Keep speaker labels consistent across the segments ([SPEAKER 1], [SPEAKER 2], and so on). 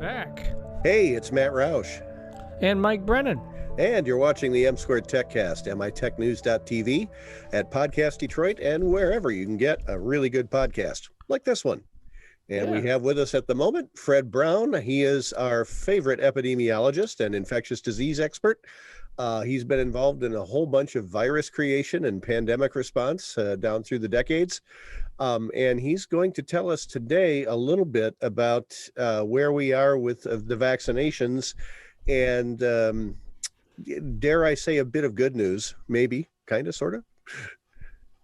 [SPEAKER 1] Back.
[SPEAKER 2] Hey, it's Matt Roush.
[SPEAKER 1] And Mike Brennan.
[SPEAKER 2] And you're watching the M Squared TechCast, MITechNews.TV, at Podcast Detroit, and wherever you can get a really good podcast, like this one. And we have with us at the moment Fred Brown. He is our favorite epidemiologist and infectious disease expert. He's been involved in a whole bunch of virus creation and pandemic response down through the decades. And he's going to tell us today a little bit about where we are with the vaccinations and, dare I say, a bit of good news, maybe, kind of, sort of.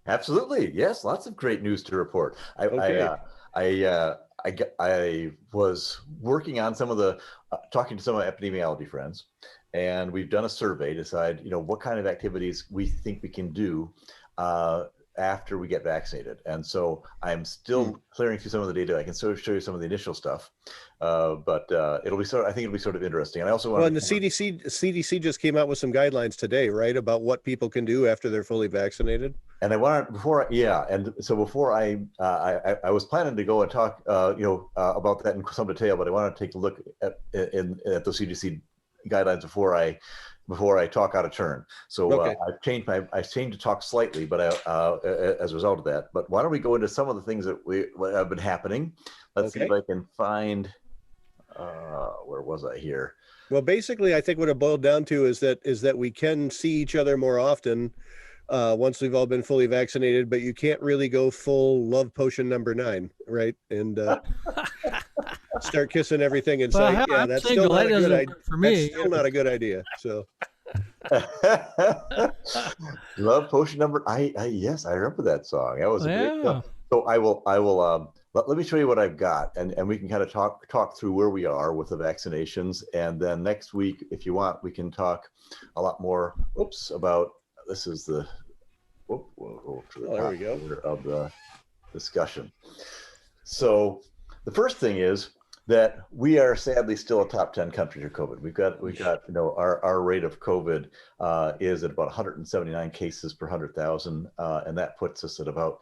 [SPEAKER 3] Absolutely. Yes. Lots of great news to report. I was working on some of the, talking to some of my epidemiology friends, and we've done a survey to decide, what kind of activities we think we can do after we get vaccinated. And so I'm still clearing through some of the data. I can sort of show you some of the initial stuff, but I think it'll be sort of interesting. And I also want
[SPEAKER 2] and the CDC just came out with some guidelines today, right, about what people can do after they're fully vaccinated.
[SPEAKER 3] And I wanted before I was planning to go and talk, about that in some detail, but I wanted to take a look at the CDC guidelines before I talk out of turn. So I've changed to talk slightly, but as a result of that. But why don't we go into some of the things that have been happening? Let's see if I can find. Where was I here?
[SPEAKER 2] Well, basically, I think what it boiled down to is that we can see each other more often once we've all been fully vaccinated, but you can't really go full love potion number 9, right? And start kissing everything inside.
[SPEAKER 1] Well,
[SPEAKER 2] that's still not a good idea.
[SPEAKER 1] For me,
[SPEAKER 2] that's still not a good idea. So.
[SPEAKER 3] Love potion number. Yes, I remember that song. That was a great song. So I will. Let me show you what I've got, and we can kind of talk through where we are with the vaccinations, and then next week, if you want, we can talk a lot more. About this is the.
[SPEAKER 2] There we go.
[SPEAKER 3] Of the discussion. So the first thing is that we are sadly still a top 10 country for COVID. We've got our rate of COVID is at about 179 cases per 100,000, and that puts us at about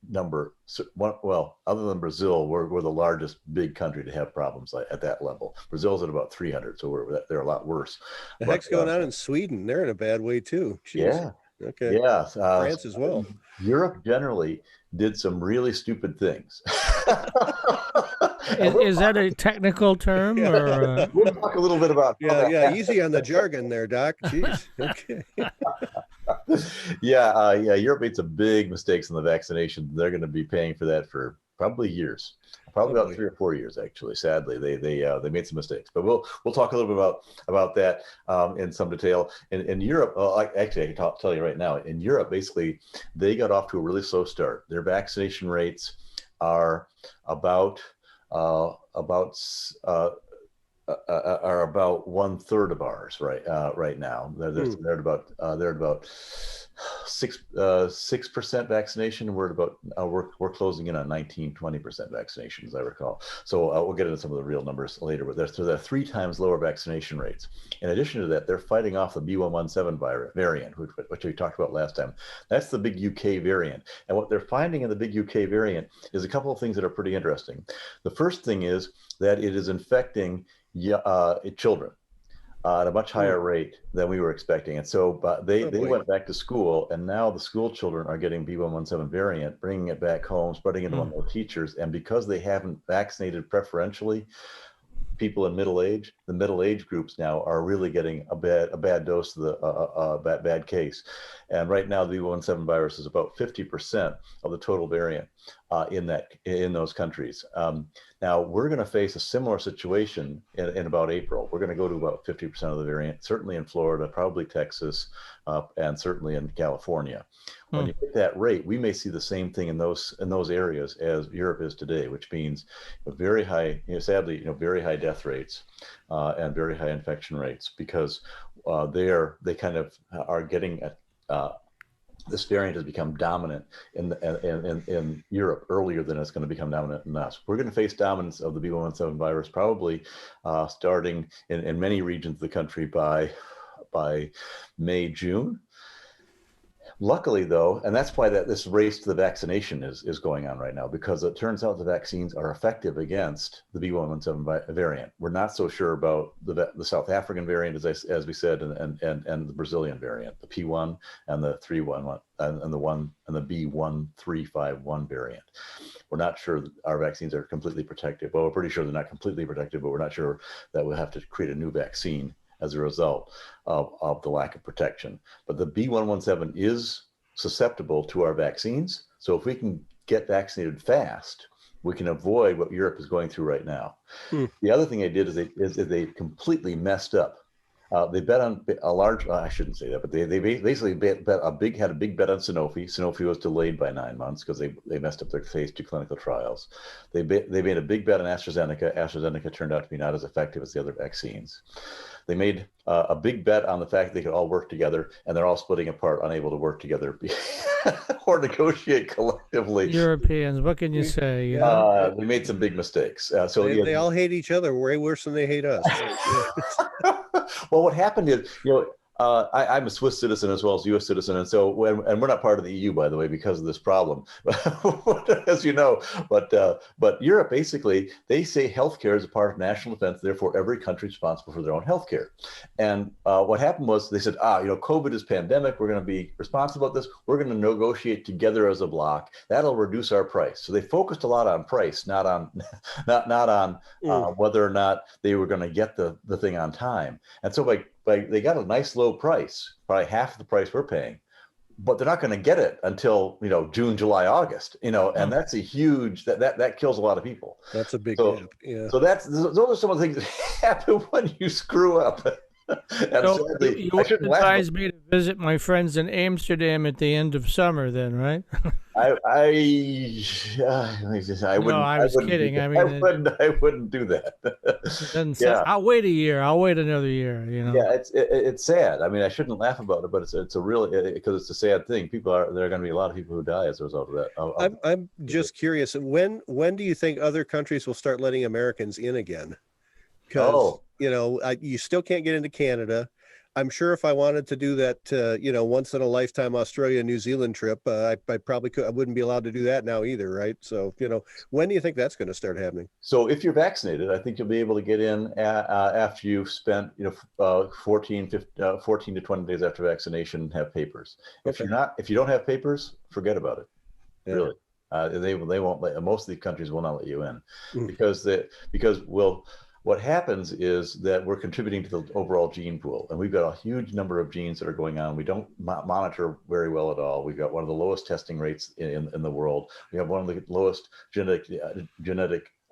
[SPEAKER 3] number one. Well, other than Brazil, we're the largest big country to have problems at that level. Brazil's at about 300, so they're a lot worse.
[SPEAKER 2] The heck's going on in Sweden? They're in a bad way too. Jeez.
[SPEAKER 3] Yeah.
[SPEAKER 2] Okay.
[SPEAKER 3] Yeah.
[SPEAKER 2] France as well.
[SPEAKER 3] Europe generally did some really stupid things.
[SPEAKER 1] Is that a technical term? Or
[SPEAKER 3] we'll talk a little bit about.
[SPEAKER 2] Easy on the jargon there, Doc. Jeez. Okay.
[SPEAKER 3] Europe made some big mistakes in the vaccination. They're going to be paying for that for probably years. Probably about 3 or 4 years, actually. Sadly, they made some mistakes, but we'll talk a little bit about that in some detail. In Europe, I can tell you right now. In Europe, basically, they got off to a really slow start. Their vaccination rates are about 1/3 of ours right now. They're at about 6% vaccination. We're closing in on 19-20% vaccination, as I recall. So we'll get into some of the real numbers later. But they're 3 times lower vaccination rates. In addition to that, they're fighting off the B.1.1.7 variant, which we talked about last time. That's the big UK variant. And what they're finding in the big UK variant is a couple of things that are pretty interesting. The first thing is that it is infecting children at a much higher rate than we were expecting. And so they went back to school, and now the school children are getting B.1.1.7 variant, bringing it back home, spreading it among their teachers. And because they haven't vaccinated preferentially people in middle age, the middle age groups now are really getting a bad dose of the bad case. And right now, the B.1.1.7 virus is about 50% of the total variant in those countries. Now we're going to face a similar situation in about April. We're going to go to about 50% of the variant, certainly in Florida, probably Texas, and certainly in California. When you hit that rate, we may see the same thing in those areas as Europe is today, which means very high, sadly, very high death rates and very high infection rates, because they kind of are getting this variant has become dominant in Europe earlier than it's going to become dominant in us. We're going to face dominance of the B.1.1.7 virus probably starting in many regions of the country by May, June. Luckily, though, and that's why this race to the vaccination is going on right now, because it turns out the vaccines are effective against the B117 variant. We're not so sure about the South African variant, as we said, and the Brazilian variant, the P1 and the 3.1 and the B1351 variant. We're not sure that our vaccines are completely protective. Well, we're pretty sure they're not completely protective, but we're not sure that we'll have to create a new vaccine as a result of the lack of protection. But the B117 is susceptible to our vaccines. So if we can get vaccinated fast, we can avoid what Europe is going through right now. The other thing they did is they completely messed up. They bet on a large, I shouldn't say that, but they basically had a big bet on Sanofi. Sanofi was delayed by 9 months because they messed up their phase 2 clinical trials. They made a big bet on AstraZeneca. AstraZeneca turned out to be not as effective as the other vaccines. They made a big bet on the fact that they could all work together, and they're all splitting apart, unable to work together or negotiate collectively.
[SPEAKER 1] Europeans, what can you say?
[SPEAKER 3] We made some big mistakes.
[SPEAKER 2] They all hate each other way worse than they hate us.
[SPEAKER 3] Well, what happened is, I'm a Swiss citizen as well as a U.S. citizen, and so and we're not part of the EU, by the way, because of this problem, as you know. But Europe, basically, they say healthcare is a part of national defense. Therefore, every country is responsible for their own healthcare. And what happened was they said, COVID is pandemic. We're going to be responsible about this. We're going to negotiate together as a bloc. That'll reduce our price. So they focused a lot on price, not on whether or not they were going to get the thing on time. And so they got a nice low price, probably half of the price we're paying, but they're not going to get it until June, July, August. And that's a huge that kills a lot of people.
[SPEAKER 2] That's a big gap. Yeah.
[SPEAKER 3] So those are some of the things that happen when you screw up.
[SPEAKER 1] So you advise me to visit my friends in Amsterdam at the end of summer, then, right?
[SPEAKER 3] I wouldn't.
[SPEAKER 1] No, I was kidding.
[SPEAKER 3] I wouldn't do that.
[SPEAKER 1] I'll wait a year. I'll wait another year.
[SPEAKER 3] Yeah, it's sad. I mean, I shouldn't laugh about it, but it's a really, because it's a sad thing. There are going to be a lot of people who die as a result of that.
[SPEAKER 2] I'm just curious. When do you think other countries will start letting Americans in again? Because you still can't get into Canada. I'm sure if I wanted to do that, once in a lifetime Australia, New Zealand trip, I probably could. I wouldn't be allowed to do that now either, right? So, when do you think that's going to start happening?
[SPEAKER 3] So, if you're vaccinated, I think you'll be able to get in after you've spent, 14 to 20 days after vaccination, and have papers. Okay. If you don't have papers, forget about it. Yeah. Really, they won't let. Most of the countries will not let you in because what happens is that we're contributing to the overall gene pool, and we've got a huge number of genes that are going on. We don't monitor very well at all. We've got one of the lowest testing rates in the world. We have one of the lowest genetic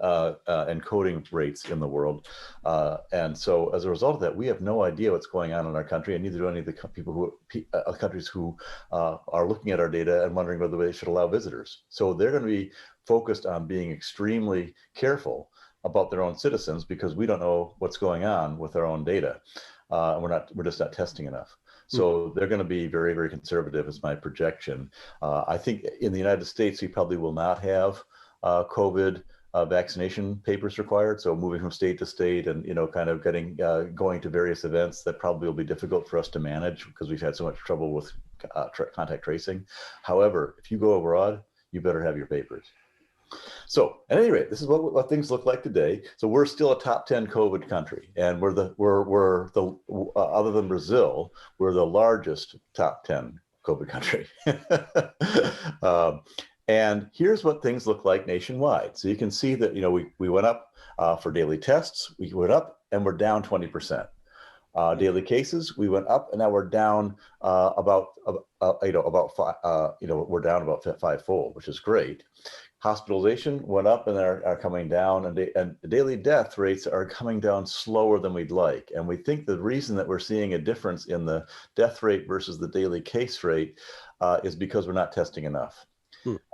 [SPEAKER 3] encoding rates in the world. And so as a result of that, we have no idea what's going on in our country, and neither do any of the countries who are looking at our data and wondering whether they should allow visitors. So they're going to be focused on being extremely careful about their own citizens, because we don't know what's going on with our own data. We're just not testing enough. So they're going to be very, very conservative, is my projection. I think in the United States, we probably will not have COVID vaccination papers required. So moving from state to state and, kind of going to various events, that probably will be difficult for us to manage because we've had so much trouble with contact tracing. However, if you go abroad, you better have your papers. So at any rate, this is what things look like today. So we're still a top 10 COVID country, and we're the other than Brazil, we're the largest top 10 COVID country. And here's what things look like nationwide. So you can see that we went up for daily tests. We went up and we're down 20%. Daily cases, we went up, and now we're down we're down about fivefold, which is great. Hospitalization went up and are coming down, and daily death rates are coming down slower than we'd like. And we think the reason that we're seeing a difference in the death rate versus the daily case rate is because we're not testing enough.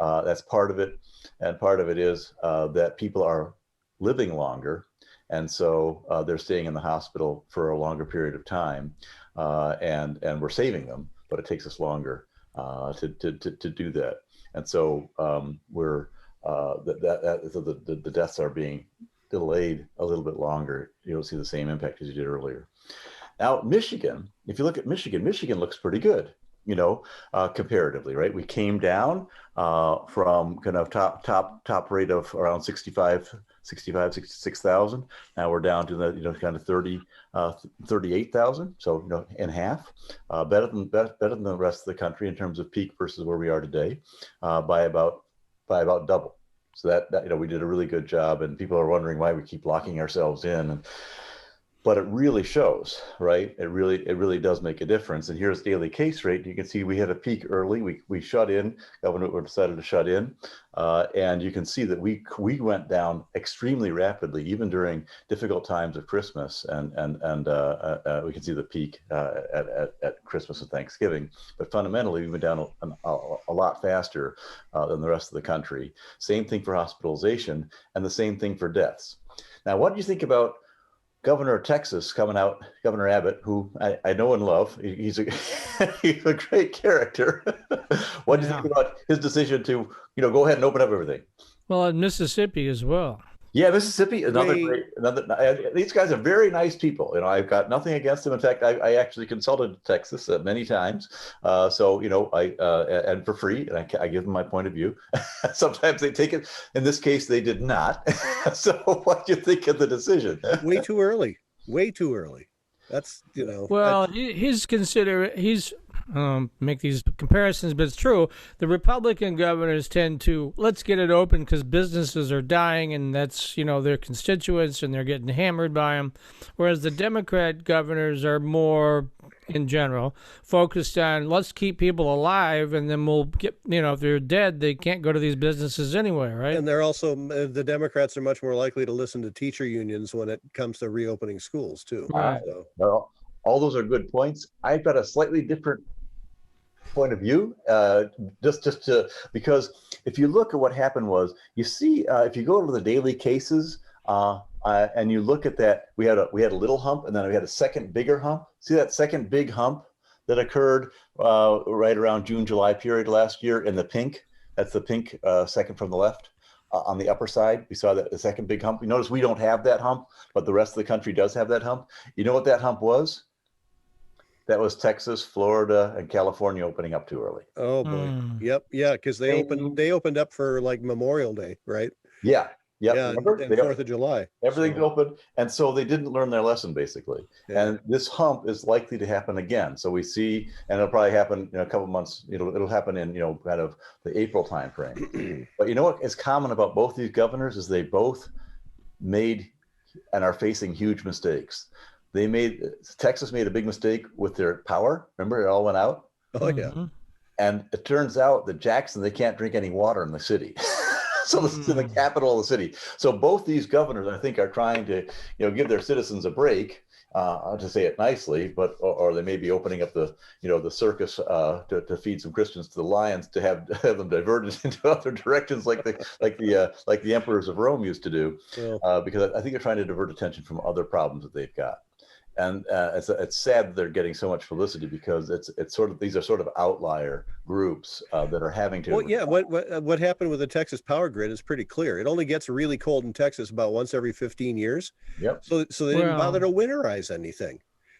[SPEAKER 3] That's part of it. And part of it is that people are living longer. And so they're staying in the hospital for a longer period of time, and we're saving them, but it takes us longer to do that. And so the deaths are being delayed a little bit longer. You don't see the same impact as you did earlier. Now, Michigan, if you look at Michigan looks pretty good. comparatively, right? We came down from kind of top rate of around 66,000. Now we're down to the, kind of 38,000. So, in half, better than the rest of the country in terms of peak versus where we are today, by about double. So that we did a really good job, and people are wondering why we keep locking ourselves in. But it really shows, right? It really does make a difference. And here's daily case rate. You can see we had a peak early. We shut in. Governor decided to shut in, and you can see that we went down extremely rapidly, even during difficult times of Christmas. And we can see the peak at Christmas and Thanksgiving. But fundamentally, we went down a lot faster than the rest of the country. Same thing for hospitalization, and the same thing for deaths. Now, what do you think about Governor of Texas coming out, Governor Abbott, who I know and love? He's a he's a great character. What do you think about his decision to, go ahead and open up everything?
[SPEAKER 1] Well, in Mississippi as well.
[SPEAKER 3] Yeah, Mississippi, these guys are very nice people. I've got nothing against them. In fact, I actually consulted Texas many times. And for free, and I give them my point of view. Sometimes they take it. In this case, they did not. So what do you think of the decision?
[SPEAKER 2] Way too early. That's,
[SPEAKER 1] Well, he's make these comparisons, but it's true. The Republican governors tend to, let's get it open because businesses are dying, and that's, their constituents, and they're getting hammered by them. Whereas the Democrat governors are more, in general, focused on let's keep people alive, and then we'll get, if they're dead, they can't go to these businesses anyway, right?
[SPEAKER 2] And they're also, the Democrats are much more likely to listen to teacher unions when it comes to reopening schools, too.
[SPEAKER 1] Right.
[SPEAKER 3] Well, all those are good points. I've got a slightly different point of view, because if you look at what happened was, you see, if you go to the daily cases and you look at that, we had a little hump, and then we had a second bigger hump. See that second big hump that occurred right around June-July period last year in the pink? That's the pink second from the left. On the upper side, we saw that the second big hump. You notice we don't have that hump, but the rest of the country does have that hump. You know what that hump was? That was Texas, Florida, and California opening up too early.
[SPEAKER 2] Oh boy. Yep. Yeah. Because they opened up for like Memorial Day, right?
[SPEAKER 3] Yeah. Yep.
[SPEAKER 2] Yeah. And 4th of July.
[SPEAKER 3] Everything's open. And so they didn't learn their lesson, basically. Yeah. And this hump is likely to happen again. So we see, and it'll probably happen in a couple of months. It'll happen in, kind of the April timeframe. But what is common about both these governors is they both made and are facing huge mistakes. Texas made a big mistake with their power. Remember, it all went out.
[SPEAKER 2] Oh yeah.
[SPEAKER 3] And it turns out that Jackson, they can't drink any water in the city. So this is in the capital of the city. So both these governors, I think, are trying to, give their citizens a break, to say it nicely, but or they may be opening up the, the circus to feed some Christians to the lions, to have them diverted into other directions, like the emperors of Rome used to do, because I think they're trying to divert attention from other problems that they've got. And it's sad that they're getting so much publicity, because these are sort of outlier groups that are having to.
[SPEAKER 2] Well, yeah. What happened with the Texas power grid is pretty clear. It only gets really cold in Texas about once every 15 years.
[SPEAKER 3] Yep.
[SPEAKER 2] So they didn't bother to winterize anything.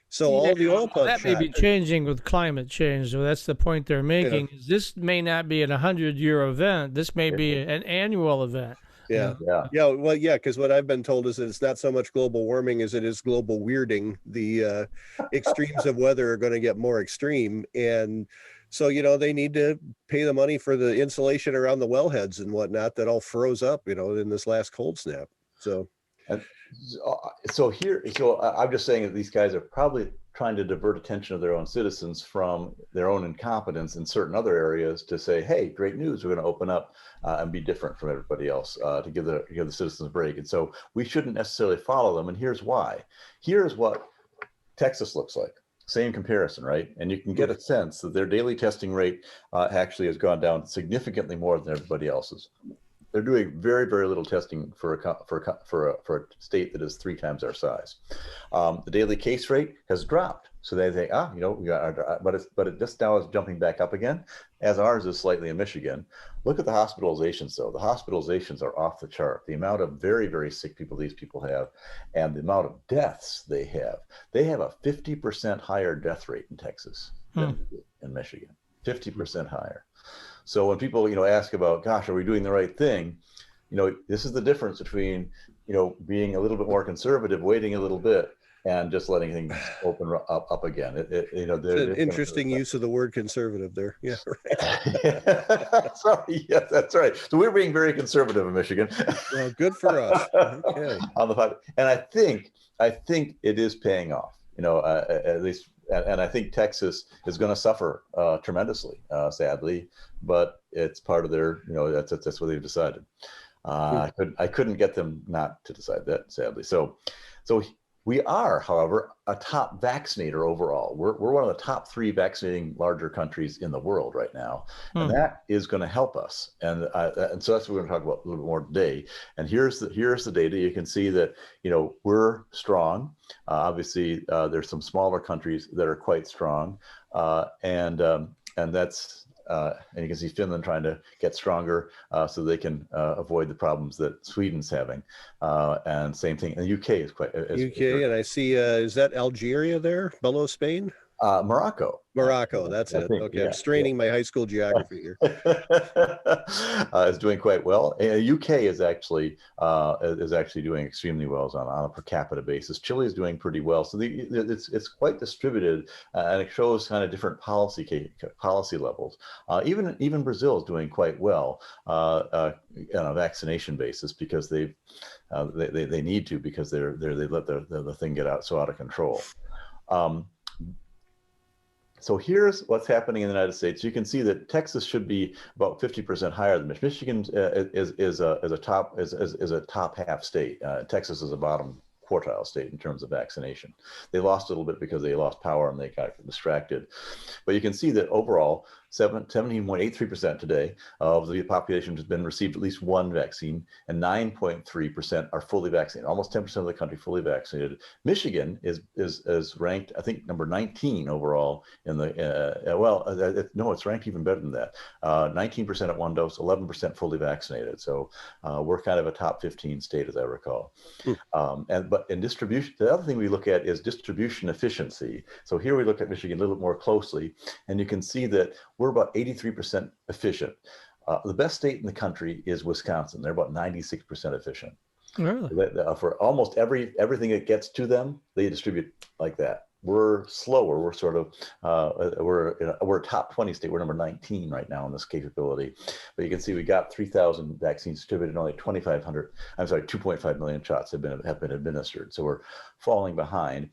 [SPEAKER 2] So all the oil pumps
[SPEAKER 1] that may be changing with climate change. So that's the point they're making. Is this may not be an 100-year event. This may be an annual event.
[SPEAKER 2] Yeah. Well, yeah, because what I've been told is that it's not so much global warming as it is global weirding. The extremes of weather are going to get more extreme. And so, they need to pay the money for the insulation around the wellheads and whatnot that all froze up, in this last cold snap. So
[SPEAKER 3] I'm just saying that these guys are probably trying to divert attention of their own citizens from their own incompetence in certain other areas to say, hey, great news, we're going to open up and be different from everybody else, to give the citizens a break. And so we shouldn't necessarily follow them. And here's why. Here's what Texas looks like. Same comparison, right? And you can get a sense that their daily testing rate actually has gone down significantly more than everybody else's. They're doing very, very little testing for a state that is 3 times our size. The daily case rate has dropped. So they think, we got but it just now is jumping back up again, as ours is slightly in Michigan. Look at the hospitalizations, though. The hospitalizations are off the chart. The amount of very, very sick people these people have, and the amount of deaths they have. They have a 50% higher death rate in Texas. than we do in Michigan, 50% higher. So when people, ask about, gosh, are we doing the right thing? This is the difference between, being a little bit more conservative, waiting a little bit, and just letting things open up again.
[SPEAKER 2] It's an interesting use of the word conservative there. Yeah, right.
[SPEAKER 3] Sorry, yes, that's right. So we're being very conservative in Michigan.
[SPEAKER 2] Well, good for us. Okay.
[SPEAKER 3] On the podcast, and I think it is paying off. At least, and I think Texas is going to suffer tremendously, sadly, but it's part of their, that's what they've decided. I couldn't get them not to decide that, sadly. So we are, however, a top vaccinator overall. We're one of the top 3 vaccinating larger countries in the world right now, and that is going to help us. And so that's what we're going to talk about a little bit more today. And here's the data. You can see that we're strong. Obviously, there's some smaller countries that are quite strong, and that's. And you can see Finland trying to get stronger so they can avoid the problems that Sweden's having. And same thing, and the UK is quite.
[SPEAKER 2] UK, and I see, is that Algeria there, below Spain?
[SPEAKER 3] Morocco.
[SPEAKER 2] That's it. Okay, I'm straining my high school geography here.
[SPEAKER 3] Is doing quite well. UK is actually doing extremely well on a per capita basis. Chile is doing pretty well. So it's quite distributed, and it shows kind of different policy levels. Even Brazil is doing quite well on a vaccination basis because they need to, because they let the thing get out of control. So here's what's happening in the United States. You can see that Texas should be about 50% higher than Michigan. Michigan is a top half state. Texas is a bottom quartile state in terms of vaccination. They lost a little bit because they lost power and they got distracted. But you can see that overall, 17.83% today of the population has been received at least one vaccine, and 9.3% are fully vaccinated. Almost 10% of the country fully vaccinated. Michigan is ranked, I think, number 19 overall in the no, it's ranked even better than that. 19% at one dose, 11% fully vaccinated. So we're kind of a top 15 state, as I recall. But in distribution, the other thing we look at is distribution efficiency. So here we look at Michigan a little bit more closely, and you can see that we're about 83% efficient. The best state in the country is Wisconsin. They're about 96% efficient.
[SPEAKER 1] Really?
[SPEAKER 3] For almost everything that gets to them, they distribute like that. We're slower. We're sort of we're a top 20 state. We're number 19 right now in this capability. But you can see we got 3,000 vaccines distributed, and only 2.5 million shots have been administered. So we're falling behind.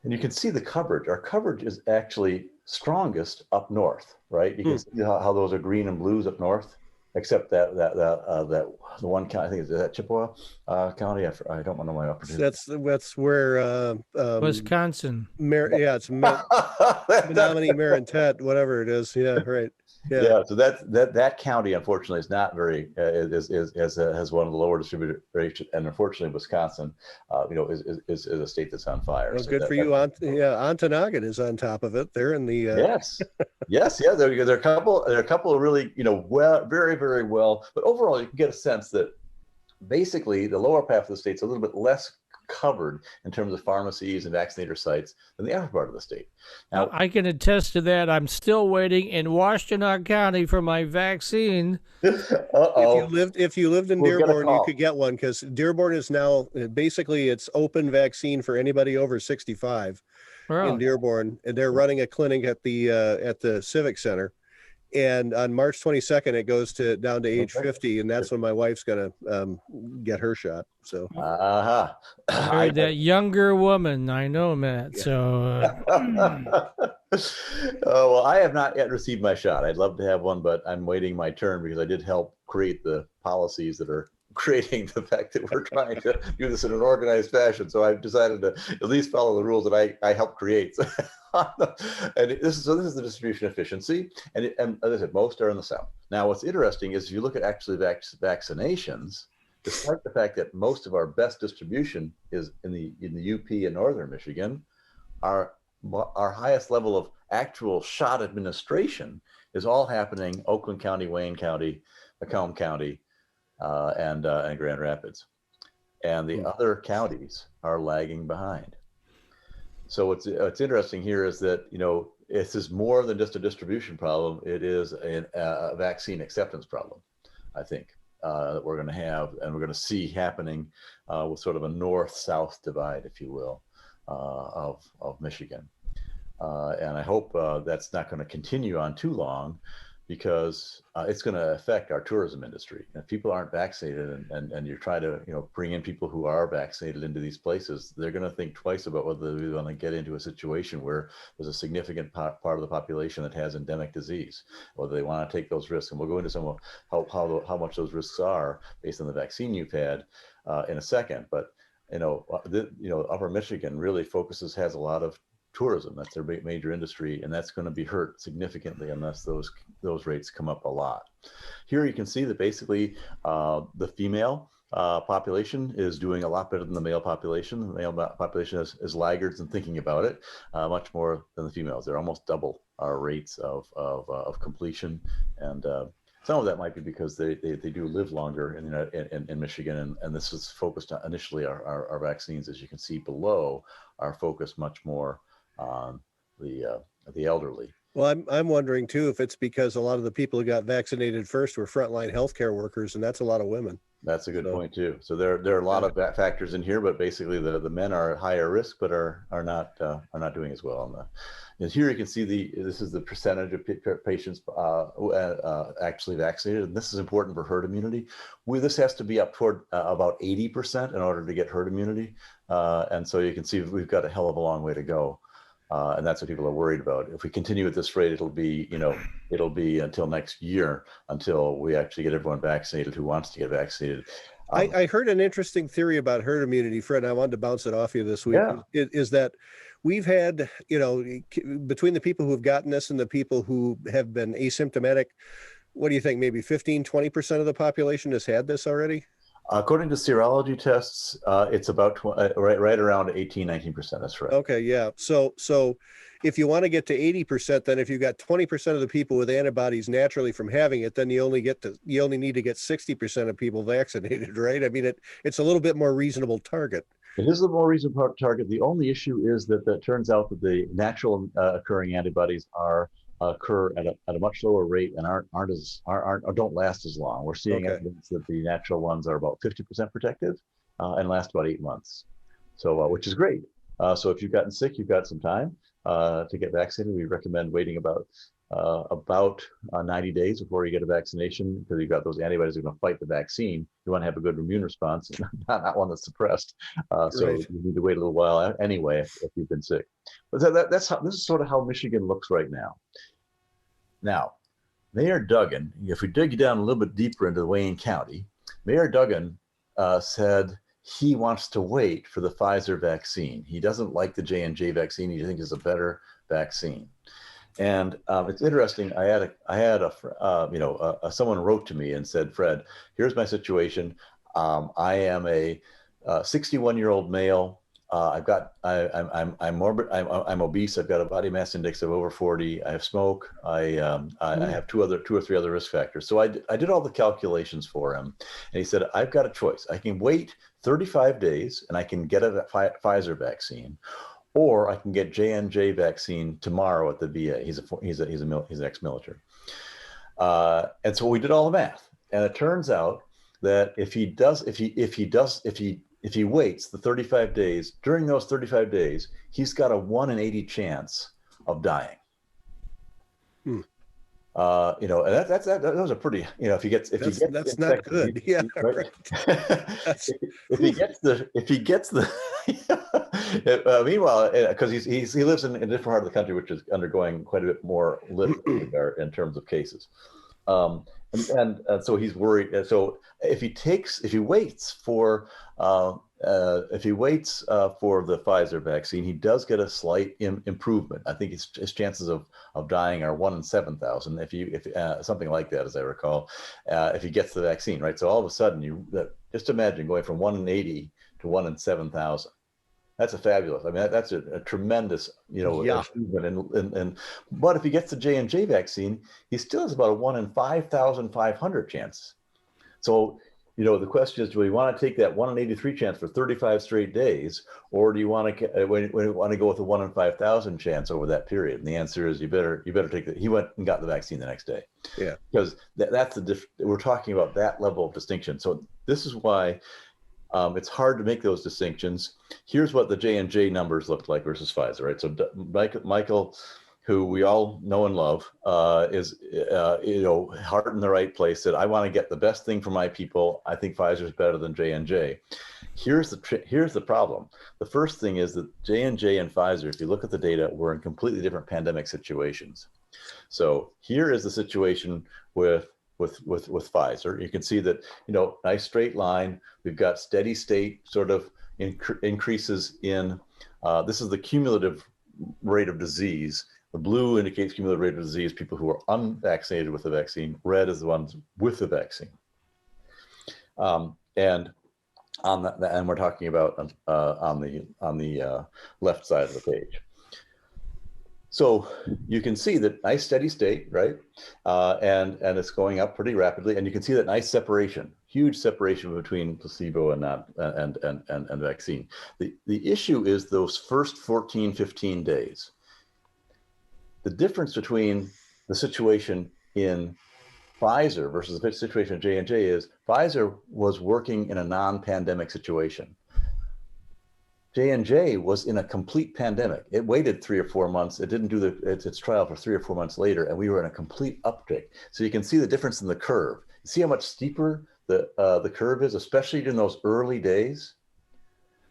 [SPEAKER 3] And you can see the coverage. Our coverage is actually strongest up north, right? You can see how those are green and blues up north, except that the one county, I think, is that Chippewa County. I don't know my opportunity.
[SPEAKER 2] That's where
[SPEAKER 1] Wisconsin.
[SPEAKER 2] It's Menominee, Marinette, whatever it is. Yeah, right.
[SPEAKER 3] Yeah. So that county, unfortunately, is not very has one of the lower distributed rates, and unfortunately, Wisconsin, is a state that's on fire.
[SPEAKER 2] Well, so good for you. Ontonagon is on top of it. They're in the
[SPEAKER 3] yes. There are a couple of really very, very well, but overall, you can get a sense that basically the lower half of the state's a little bit less covered in terms of pharmacies and vaccinator sites than the upper part of the state.
[SPEAKER 1] Now, I can attest to that. I'm still waiting in Washtenaw County for my vaccine.
[SPEAKER 2] If you lived in Dearborn, you could get one, because Dearborn is now basically it's open vaccine for anybody over 65 in Dearborn, and they're running a clinic at the Civic Center. And on March 22nd, it goes down to age 50, and that's when my wife's going to get her shot. So,
[SPEAKER 1] that younger woman, I know, Matt. Yeah. So,
[SPEAKER 3] well, I have not yet received my shot. I'd love to have one, but I'm waiting my turn because I did help create the policies that are creating the fact that we're trying to do this in an organized fashion. So I've decided to at least follow the rules that I helped create. And this is the distribution efficiency. And as I said, most are in the South. Now, what's interesting is if you look at actually vaccinations, despite the fact that most of our best distribution is in the UP and Northern Michigan, our highest level of actual shot administration is all happening Oakland County, Wayne County, Macomb County, and Grand Rapids, and the other counties are lagging behind. So what's interesting here is that this is more than just a distribution problem. It is a vaccine acceptance problem, I think, that we're going to have, and we're going to see happening with sort of a north-south divide, if you will, of Michigan. And I hope that's not going to continue on too long, because it's going to affect our tourism industry. And if people aren't vaccinated, and you're trying to bring in people who are vaccinated into these places, they're going to think twice about whether they want to get into a situation where there's a significant part of the population that has endemic disease, whether they want to take those risks. And we'll go into some of how much those risks are based on the vaccine you've had in a second. But Upper Michigan really has a lot of tourism. That's their major industry, and that's going to be hurt significantly unless those rates come up a lot. Here you can see that basically the female population is doing a lot better than the male population. The male population is laggards in thinking about it much more than the females. They're almost double our rates of completion, and some of that might be because they do live longer in Michigan, and this is focused on initially our vaccines, as you can see below, are focused much more on the elderly.
[SPEAKER 2] Well, I'm wondering too if it's because a lot of the people who got vaccinated first were frontline healthcare workers, and that's a lot of women.
[SPEAKER 3] That's a good point too. So there are a lot of factors in here, but basically the men are at higher risk, but are not doing as well. And here you can see this is the percentage of patients actually vaccinated, and this is important for herd immunity. This has to be up toward about 80% in order to get herd immunity, and so you can see we've got a hell of a long way to go. And that's what people are worried about. If we continue at this rate, it'll be until next year until we actually get everyone vaccinated who wants to get vaccinated.
[SPEAKER 2] I heard an interesting theory about herd immunity, Fred, and I wanted to bounce it off you this week.
[SPEAKER 3] Yeah.
[SPEAKER 2] Is that we've had, between the people who have gotten this and the people who have been asymptomatic, what do you think, maybe 15, 20% of the population has had this already?
[SPEAKER 3] According to serology tests, it's about right around 18, 19%. That's right.
[SPEAKER 2] Okay, yeah. So if you want to get to 80%, then if you've got 20% of the people with antibodies naturally from having it, then you only need to get 60% of people vaccinated, right? I mean, it's a little bit more reasonable target.
[SPEAKER 3] It is a more reasonable target. The only issue is that it turns out that the natural occurring antibodies occur at a much lower rate and don't last as long. We're seeing evidence that the natural ones are about 50% protective and last about 8 months. So which is great. So if you've gotten sick, you've got some time to get vaccinated. We recommend waiting about 90 days before you get a vaccination, because you've got those antibodies that are going to fight the vaccine. You want to have a good immune response, not one that's suppressed. So you need to wait a little while anyway if you've been sick. But this is sort of how Michigan looks right now. Now, Mayor Duggan, if we dig down a little bit deeper into Wayne County, Mayor Duggan said he wants to wait for the Pfizer vaccine. He doesn't like the J&J vaccine. He thinks it's a better vaccine. And it's interesting. I had someone wrote to me and said, Fred, here's my situation. I am a 61-year-old male. I'm morbid. I'm obese. I've got a body mass index of over 40. I have smoke. I have two or three other risk factors. So I did all the calculations for him, and he said, I've got a choice. I can wait 35 days and I can get a Pfizer vaccine, or I can get J&J vaccine tomorrow at the VA. He's an ex-military, and so we did all the math, and it turns out that if he waits the 35 days, during those 35 days, he's got a 1 in 80 chance of dying. And those are pretty. That's not good. Yeah. Right. if he gets the meanwhile, because he lives in a different part of the country, which is undergoing quite a bit more literacy in terms of cases. And so he's worried. So if he waits for the Pfizer vaccine, he does get a slight improvement. I think his chances of dying are 1 in 7,000. If something like that, as I recall, if he gets the vaccine, right? So all of a sudden, just imagine going from 1 in 80 to 1 in 7,000. That's that's a tremendous, achievement. But if he gets the J&J vaccine, he still has about a 1 in 5,500 chance. So the question is, do we want to take that 1 in 83 chance for 35 straight days, or do you want to go with a 1 in 5,000 chance over that period? And the answer is you better take that. He went and got the vaccine the next day.
[SPEAKER 2] Yeah,
[SPEAKER 3] because that's we're talking about that level of distinction. So this is why it's hard to make those distinctions. Here's what the J&J numbers look like versus Pfizer, right? So Michael, who we all know and love, is heart in the right place. Said, I want to get the best thing for my people. I think Pfizer is better than J&J. Here's the problem. The first thing is that J&J and Pfizer, if you look at the data, were in completely different pandemic situations. So here is the situation with Pfizer. You can see that, nice straight line. We've got steady state sort of increases in, this is the cumulative rate of disease. The blue indicates cumulative rate of disease, people who are unvaccinated with the vaccine. Red is the ones with the vaccine. And we're talking about on the left side of the page. So you can see that nice steady state, right? And it's going up pretty rapidly. And you can see that nice separation, huge separation between placebo and vaccine. The issue is those first 14, 15 days. The difference between the situation in Pfizer versus the situation in J&J is Pfizer was working in a non-pandemic situation. J&J was in a complete pandemic. It waited 3 or 4 months. It didn't do its trial for 3 or 4 months later, and we were in a complete uptick. So you can see the difference in the curve. You see how much steeper the curve is, especially in those early days.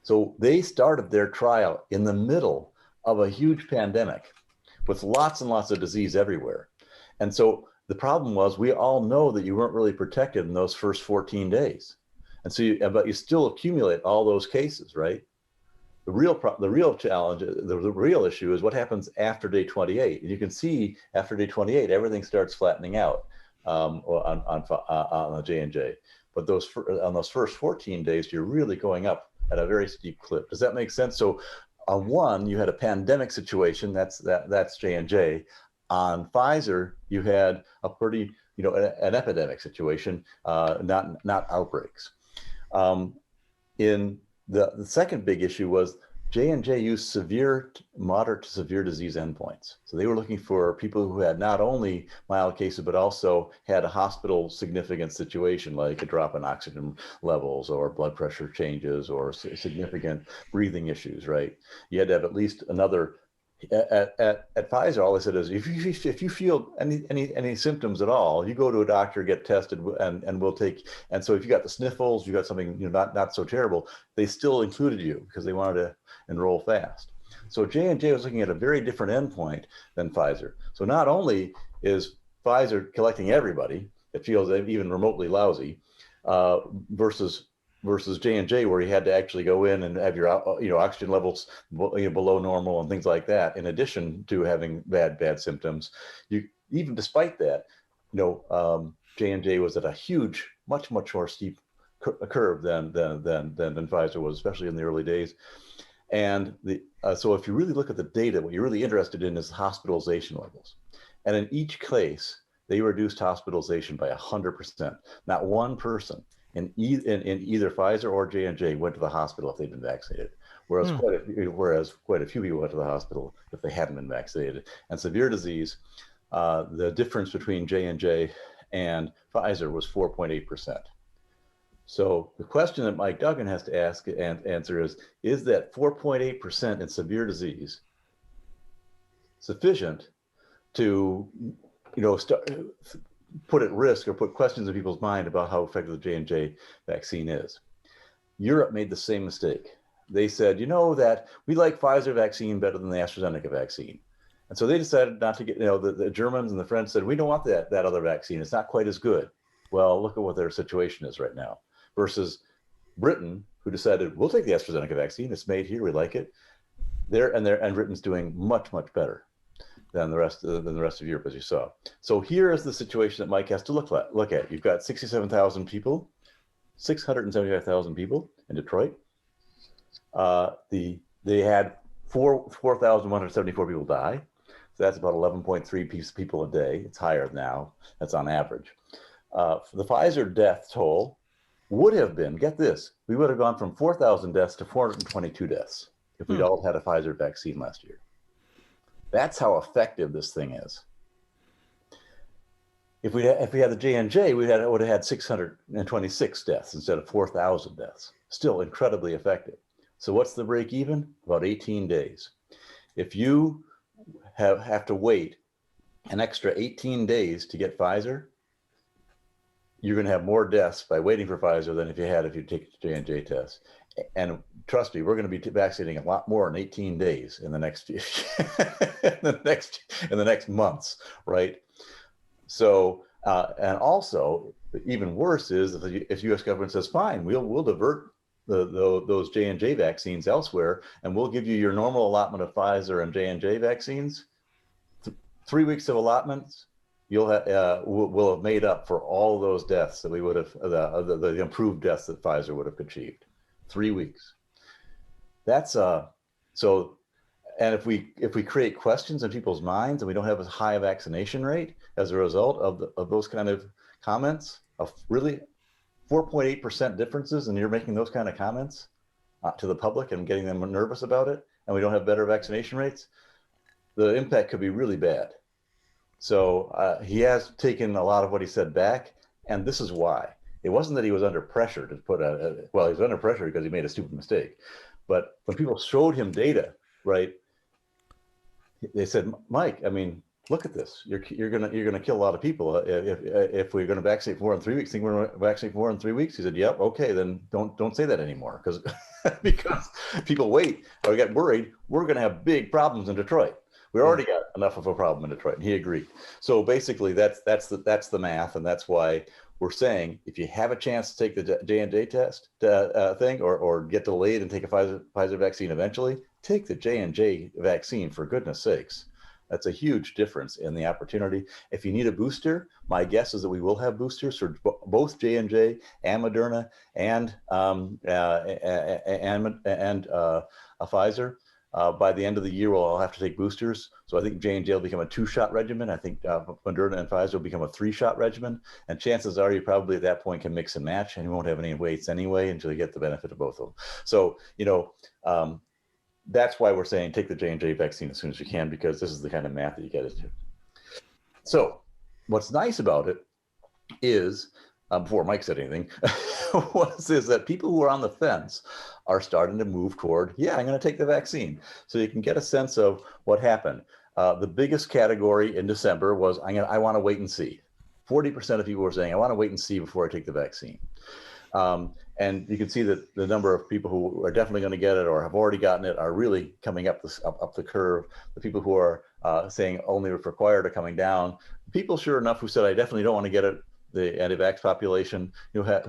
[SPEAKER 3] So they started their trial in the middle of a huge pandemic with lots and lots of disease everywhere. And so the problem was, we all know that you weren't really protected in those first 14 days. And so but you still accumulate all those cases, right? The real challenge, the real issue is what happens after day 28. And you can see after day 28, everything starts flattening out on the J&J. But on those first 14 days, you're really going up at a very steep clip. Does that make sense? So on one, you had a pandemic situation. That's J&J. On Pfizer, you had a pretty, an epidemic situation, not outbreaks. In the second big issue was J&J used moderate to severe disease endpoints. So they were looking for people who had not only mild cases, but also had a hospital significant situation, like a drop in oxygen levels or blood pressure changes or significant breathing issues, right? You had to have at least another. At Pfizer, all they said is, if you feel any symptoms at all, you go to a doctor, get tested, and we'll take. And so if you got the sniffles, you got something not so terrible, they still included you because they wanted to enroll fast. So J&J was looking at a very different endpoint than Pfizer. So not only is Pfizer collecting everybody that feels even remotely lousy, versus J&J, where you had to actually go in and have your oxygen levels below normal and things like that, in addition to having bad symptoms. Even despite that, J&J was at a huge, much more steep curve than Pfizer was, especially in the early days. And so if you really look at the data, what you're really interested in is hospitalization levels. And in each case, they reduced hospitalization by 100%. Not one person in either Pfizer or J&J went to the hospital if they'd been vaccinated, whereas quite a few people went to the hospital if they hadn't been vaccinated. And severe disease, the difference between J&J and Pfizer was 4.8%. So the question that Mike Duggan has to ask and answer is that 4.8% in severe disease sufficient to put at risk or put questions in people's mind about how effective the J&J vaccine is? Europe made the same mistake. They said, that we like Pfizer vaccine better than the AstraZeneca vaccine. And so they decided not to get, the Germans and the French said, we don't want that other vaccine. It's not quite as good. Well, look at what their situation is right now. Versus Britain, who decided, we'll take the AstraZeneca vaccine. It's made here. We like it. And Britain's doing much better than the rest of Europe, as you saw. So here is the situation that Mike has to look at. You've got 675,000 people in Detroit. They had 4,174 people die. So that's about 11.3 people a day. It's higher now. That's on average. For the Pfizer death toll would have been, get this, we would have gone from 4,000 deaths to 422 deaths if we'd all had a Pfizer vaccine last year. That's how effective this thing is. If we had the J&J, would have had 626 deaths instead of 4,000 deaths. Still incredibly effective. So what's the break even? About 18 days. If you have to wait an extra 18 days to get Pfizer, you're going to have more deaths by waiting for Pfizer than if you take the J&J test. And trust me, we're going to be vaccinating a lot more in 18 days in the next in the next months, right? So, and also, even worse is if the U.S. government says, fine, we'll divert those J&J vaccines elsewhere, and we'll give you your normal allotment of Pfizer and J&J vaccines. 3 weeks of allotments, we'll have made up for all those deaths that we would have, the improved deaths that Pfizer would have achieved. 3 weeks. That's so. And if we create questions in people's minds and we don't have a high vaccination rate as a result of those kind of comments, of really 4.8% differences, and you're making those kind of comments to the public and getting them nervous about it, and we don't have better vaccination rates, the impact could be really bad. So he has taken a lot of what he said back, and this is why. It wasn't that he was under pressure to he was under pressure because he made a stupid mistake. But when people showed him data, right, they said, Mike, I mean, look at this. You're gonna kill a lot of people if we're gonna vaccinate for more in 3 weeks. Think we're gonna vaccinate for more in 3 weeks? He said, yep, okay, then don't say that anymore, because people wait or get worried. We're gonna have big problems in Detroit. We already got enough of a problem in Detroit, and he agreed. So basically, that's the math, and that's why we're saying if you have a chance to take the J&J test thing, or get delayed and take a Pfizer vaccine eventually, take the J&J vaccine, for goodness sakes. That's a huge difference in the opportunity. If you need a booster, my guess is that we will have boosters for both J&J and Moderna and Pfizer. By the end of the year, we'll all have to take boosters. So I think J&J will become a 2-shot regimen. I think Moderna and Pfizer will become a 3-shot regimen. And chances are you probably at that point can mix and match, and you won't have any waits anyway until you get the benefit of both of them. So, that's why we're saying take the J&J vaccine as soon as you can, because this is the kind of math that you get into. So what's nice about it is, before Mike said anything, is that people who are on the fence are starting to move toward, I'm going to take the vaccine. So you can get a sense of what happened. The biggest category in December was, I want to wait and see. 40% of people were saying, I want to wait and see before I take the vaccine. And you can see that the number of people who are definitely going to get it or have already gotten it are really coming up the curve. The people who are saying only if required are coming down. People, sure enough, who said I definitely don't want to get it, the anti-vax population, who have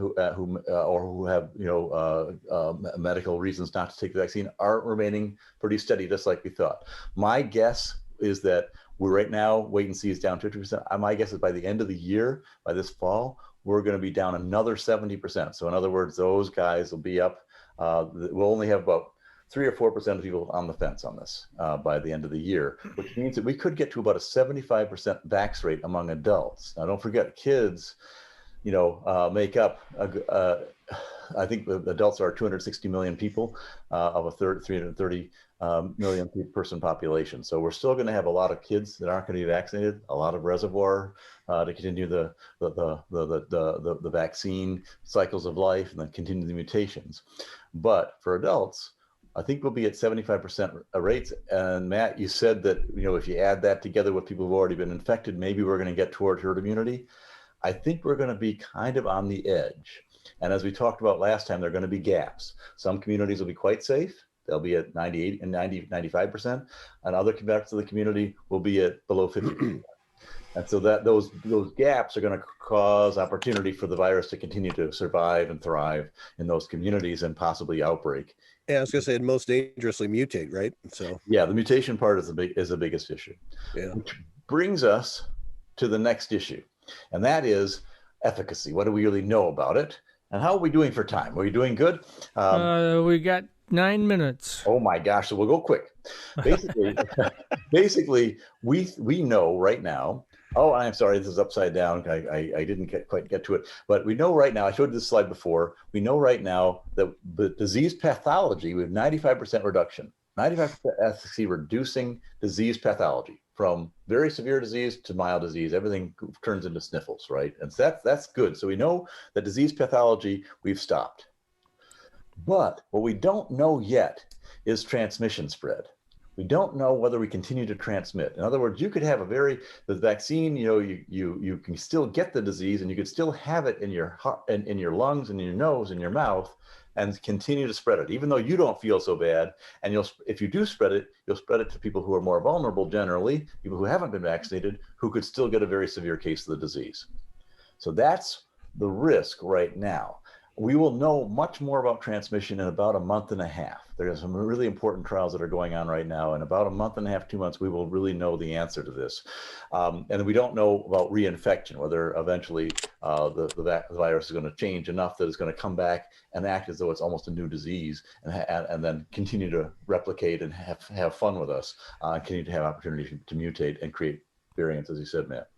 [SPEAKER 3] medical reasons not to take the vaccine, are remaining pretty steady, just like we thought. My guess is that we're right now wait and see is down 50%. My guess is by the end of the year, by this fall, we're going to be down another 70%. So in other words, those guys will be up. We'll only have about 3 or 4% of people on the fence on this by the end of the year, which means that we could get to about a 75% vax rate among adults. Now, don't forget, kids, make up, I think the adults are 260 million people of a 330 million person population. So we're still going to have a lot of kids that aren't going to be vaccinated, a lot of reservoir to continue the vaccine cycles of life and then continue the mutations. But for adults, I think we'll be at 75% rates. And Matt, you said that, if you add that together with people who've already been infected, maybe we're going to get toward herd immunity. I think we're going to be kind of on the edge. And as we talked about last time, there are going to be gaps. Some communities will be quite safe. They'll be at 98 and 95%. And other parts of the community will be at below 50%. And so that those gaps are going to cause opportunity for the virus to continue to survive and thrive in those communities and possibly outbreak.
[SPEAKER 2] Yeah, I was going to say most dangerously mutate, right? So
[SPEAKER 3] yeah, the mutation part is the biggest issue.
[SPEAKER 2] Yeah.
[SPEAKER 3] Which brings us to the next issue, and that is efficacy. What do we really know about it, and how are we doing for time? Are we doing good?
[SPEAKER 1] We got 9 minutes.
[SPEAKER 3] Oh my gosh! So we'll go quick. Basically, we know right now Oh, I'm sorry, this is upside down. I didn't quite get to it. But we know right now, I showed this slide before, we know right now that the disease pathology, we have 95% reduction, 95% efficacy reducing disease pathology from very severe disease to mild disease. Everything turns into sniffles, right? And so that's good. So we know that disease pathology, we've stopped. But what we don't know yet is transmission spread. We don't know whether we continue to transmit. In other words, you could have the vaccine, you can still get the disease and you could still have it in your heart and in your lungs and in your nose and your mouth and continue to spread it, even though you don't feel so bad. And if you do spread it, you'll spread it to people who are more vulnerable generally, people who haven't been vaccinated, who could still get a very severe case of the disease. So that's the risk right now. We will know much more about transmission in about a month and a half. There are some really important trials that are going on right now. In about a month and a half, 2 months, we will really know the answer to this. And we don't know about reinfection, whether eventually the virus is going to change enough that it's going to come back and act as though it's almost a new disease and then continue to replicate and have fun with us, continue to have opportunity to mutate and create variants, as you said, Matt.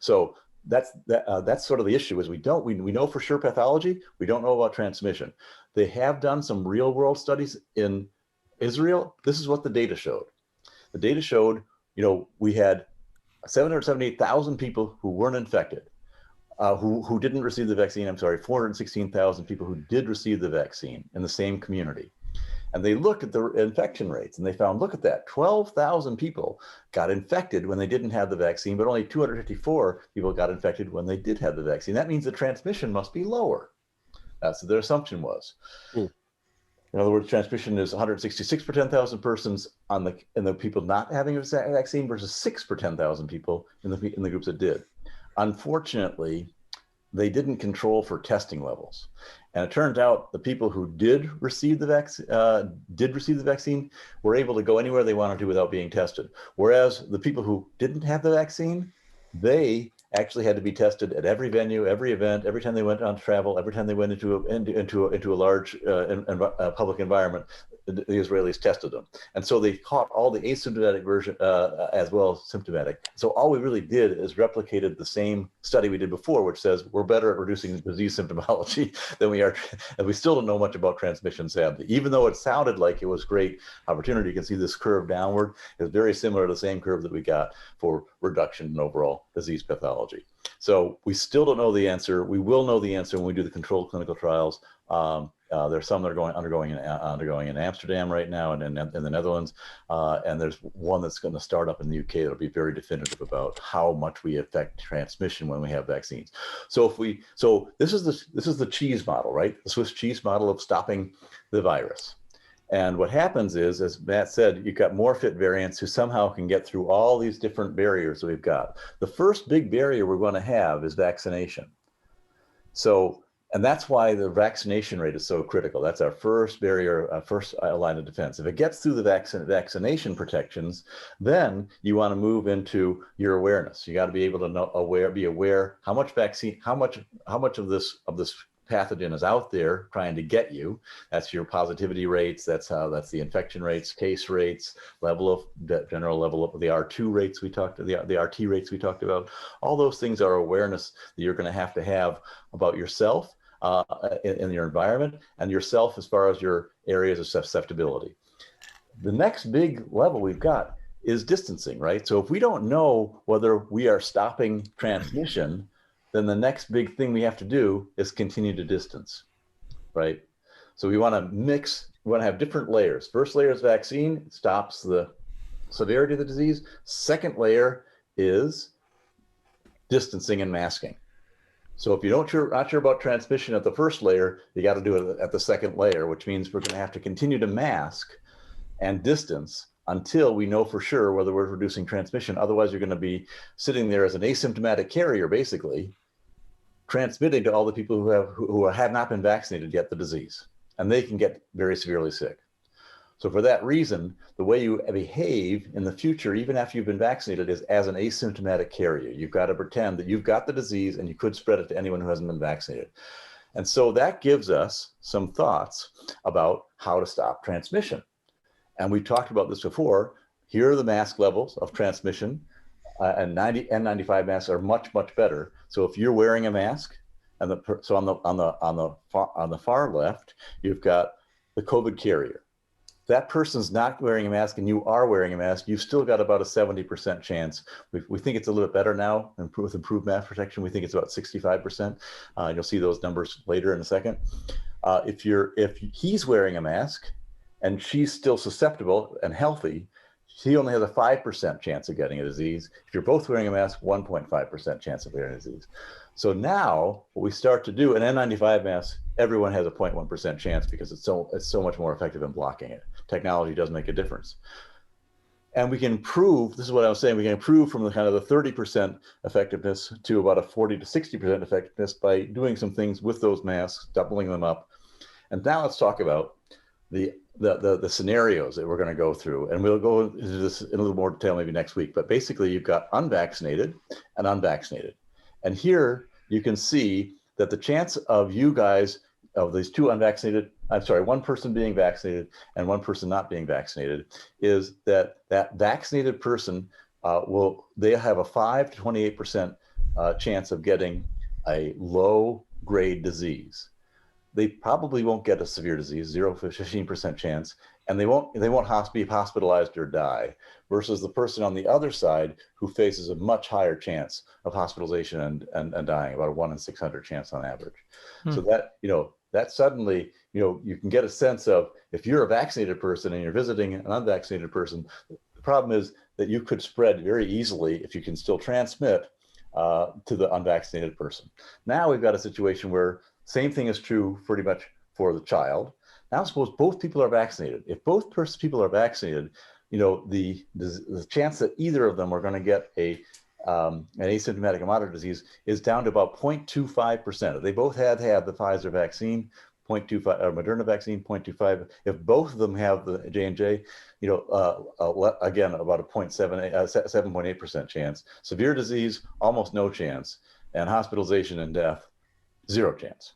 [SPEAKER 3] So that's sort of the issue is we know for sure pathology, we don't know about transmission. They have done some real world studies in Israel. This is what the data showed. The data showed, we had 778,000 people who weren't infected, who didn't receive the vaccine. I'm sorry, 416,000 people who did receive the vaccine in the same community. And they looked at the infection rates and they found, look at that, 12,000 people got infected when they didn't have the vaccine, but only 254 people got infected when they did have the vaccine. That means the transmission must be lower. That's what their assumption was. In other words, transmission is 166 per 10,000 persons in the people not having a vaccine versus 6 per 10,000 people in the groups that did. Unfortunately, they didn't control for testing levels. And it turns out the people who did receive the vaccine were able to go anywhere they wanted to without being tested. Whereas the people who didn't have the vaccine, they actually had to be tested at every venue, every event, every time they went on travel, every time they went into a large public environment. The Israelis tested them. And so they caught all the asymptomatic version as well as symptomatic. So all we really did is replicated the same study we did before, which says we're better at reducing disease symptomology than we are. And we still don't know much about transmission, sadly. Even though it sounded like it was great opportunity, you can see this curve downward is very similar to the same curve that we got for reduction in overall disease pathology. So we still don't know the answer. We will know the answer when we do the controlled clinical trials. There's some that are undergoing in Amsterdam right now and in the Netherlands, and there's one that's going to start up in the UK that'll be very definitive about how much we affect transmission when we have vaccines. So this is the cheese model, right? The Swiss cheese model of stopping the virus. And what happens is, as Matt said, you've got more fit variants who somehow can get through all these different barriers that we've got. The first big barrier we're going to have is vaccination. And that's why the vaccination rate is so critical. That's our first barrier, first line of defense. If it gets through the vaccination protections, then you want to move into your awareness. You got to be able to be aware how much vaccine, how much of this pathogen is out there trying to get you. That's your positivity rates. That's the infection rates, case rates, general level of the R2 rates the RT rates we talked about. All those things are awareness that you're going to have about yourself in your environment and yourself as far as your areas of susceptibility. The next big level we've got is distancing, right? So if we don't know whether we are stopping transmission, then the next big thing we have to do is continue to distance, right? So we want to have different layers. First layer is vaccine, stops the severity of the disease. Second layer is distancing and masking. So if you're not sure about transmission at the first layer, you got to do it at the second layer, which means we're going to have to continue to mask and distance until we know for sure whether we're reducing transmission. Otherwise, you're going to be sitting there as an asymptomatic carrier, basically, transmitting to all the people who have not been vaccinated yet the disease, and they can get very severely sick. So for that reason, the way you behave in the future, even after you've been vaccinated, is as an asymptomatic carrier. You've got to pretend that you've got the disease and you could spread it to anyone who hasn't been vaccinated. And so that gives us some thoughts about how to stop transmission. And we talked about this before. Here are the mask levels of transmission and N95 masks are much, much better. So if you're wearing a mask, and so on the far left, you've got the COVID carrier. That person's not wearing a mask and you are wearing a mask, you've still got about a 70% chance. We think it's a little bit better now with improved mask protection. We think it's about 65%. You'll see those numbers later in a second. If he's wearing a mask and she's still susceptible and healthy, he only has a 5% chance of getting a disease. If you're both wearing a mask, 1.5% chance of getting a disease. So now what we start to do, an N95 mask, everyone has a 0.1% chance because it's so much more effective in blocking it. Technology does make a difference. And we can improve, this is what I was saying, we can improve from the kind of the 30% effectiveness to about a 40 to 60% effectiveness by doing some things with those masks, doubling them up. And now let's talk about the scenarios that we're going to go through. And we'll go into this in a little more detail maybe next week. But basically, you've got unvaccinated and unvaccinated. And here you can see that the chance of you guys, of these two unvaccinated, one person being vaccinated and one person not being vaccinated, is that vaccinated person they have a 5 to 28% chance of getting a low grade disease. They probably won't get a severe disease, 0 to 15% chance, and they won't be hospitalized or die, versus the person on the other side who faces a much higher chance of hospitalization and dying, about a 1 in 600 chance on average. So that suddenly, you can get a sense of, if you're a vaccinated person and you're visiting an unvaccinated person, the problem is that you could spread very easily, if you can still transmit, to the unvaccinated person. Now we've got a situation where same thing is true pretty much for the child. Now suppose both people are vaccinated. If both people are vaccinated, the chance that either of them are going to get an asymptomatic or moderate disease is down to about 0.25%. If they both had the Pfizer vaccine, 0.25, or Moderna vaccine, 0.25. If both of them have the J&J, again, about a 7.8% chance. Severe disease, almost no chance. And hospitalization and death, 0 chance.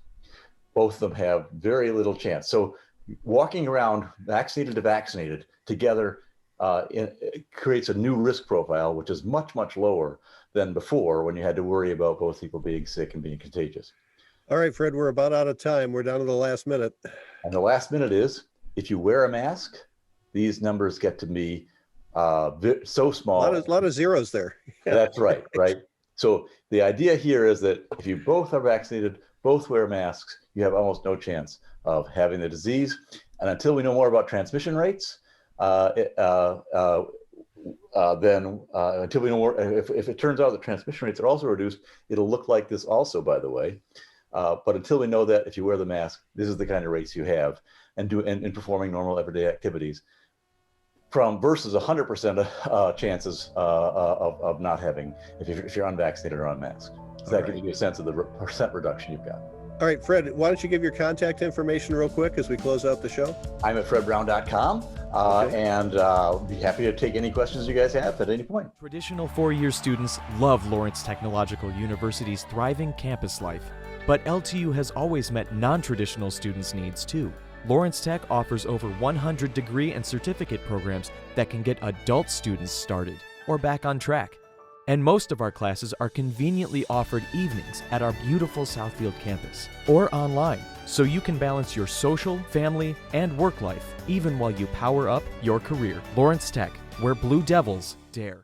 [SPEAKER 3] Both of them have very little chance. So walking around vaccinated to vaccinated together it creates a new risk profile, which is much, much lower than before, when you had to worry about both people being sick and being contagious.
[SPEAKER 2] All right, Fred, we're about out of time. We're down to the last minute.
[SPEAKER 3] And the last minute is, if you wear a mask, these numbers get to be so small.
[SPEAKER 2] A lot of zeros there.
[SPEAKER 3] Yeah. That's right, right? So the idea here is that if you both are vaccinated, both wear masks, you have almost no chance of having the disease. And until we know more about transmission rates, until we know more, if it turns out that transmission rates are also reduced, it'll look like this also, by the way. But until we know that, if you wear the mask, this is the kind of rates you have and performing normal everyday activities, versus 100% chances of not having if you're unvaccinated or unmasked. So that gives you a sense of the percent reduction you've got.
[SPEAKER 2] All right, Fred, why don't you give your contact information real quick as we close out the show?
[SPEAKER 3] I'm at fredbrown.com, and I'll be happy to take any questions you guys have at any point.
[SPEAKER 4] Traditional four-year students love Lawrence Technological University's thriving campus life, but LTU has always met non-traditional students' needs too. Lawrence Tech offers over 100 degree and certificate programs that can get adult students started or back on track. And most of our classes are conveniently offered evenings at our beautiful Southfield campus or online, so you can balance your social, family, and work life even while you power up your career. Lawrence Tech, where Blue Devils dare.